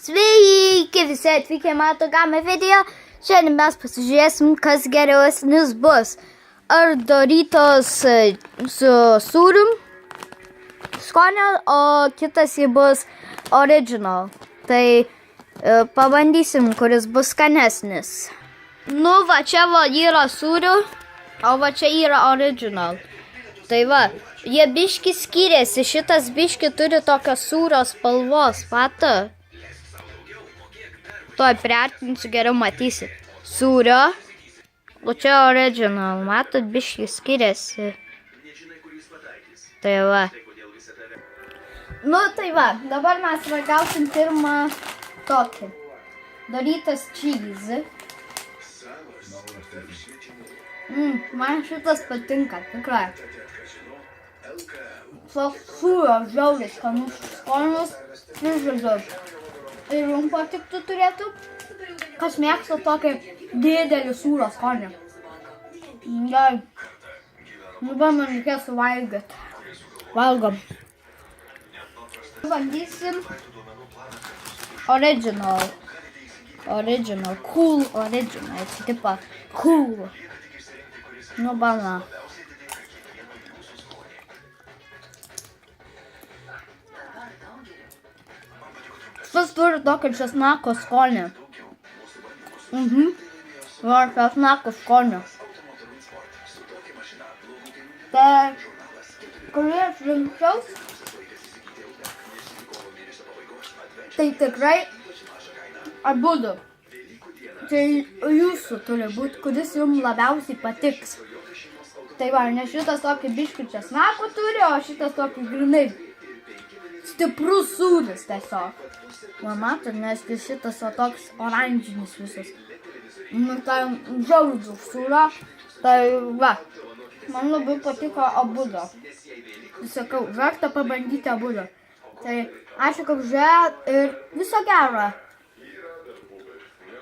Sveiki visi atvykę į Mato Gamą video. Šiandien mes pasižiūrėsim, kas geresnis bus. Ar Doritos su sūrium skonio, o kitas jį bus original. Tai pabandysim, kuris bus skanesnis. Nu, va čia va yra sūrių, o va čia yra original. Tai va, jie biški skiriasi. Šitas biški turi tokios sūrios spalvos, mato. Tuoj priartinsiu, geriau matysit. Sūrio, o čia original, matot, biški skiriasi. Tai va. Nu, tai va, dabar mes ragausim pirmą tokį. Doritos cheese. Man šitas patinka, tikrai. Sūrio žiauriai skanus skonis, žodžiu. Ir jums patiktų turėtų, kas mėgsta tokį didelį sūrio skonį. Gerai. Nu, man reikės suvalgyti. Valgom. Bandysim original. Original. Cool original. Tipo cool. Nu, bana. Šitas turi tokį česnako skonį. Va, česnako skonį. Tai, kurį aš rinkčiaus, tai tikrai abudu. Tai jūsų turi būti, kuris jums labiausiai patiks. Tai va, nes šitas tokį biškį česnako turi, o šitas tokį grinai stiprus sūris tiesiog. Va, matot, nes šitas va toks oranžinis visas. Nu, tai žiaudžiu sūrio. Tai va, man labai patiko abudu. Sakau, verta pabandyti abudu. Tai ačiū, kad žiūrėjot ir viso gero.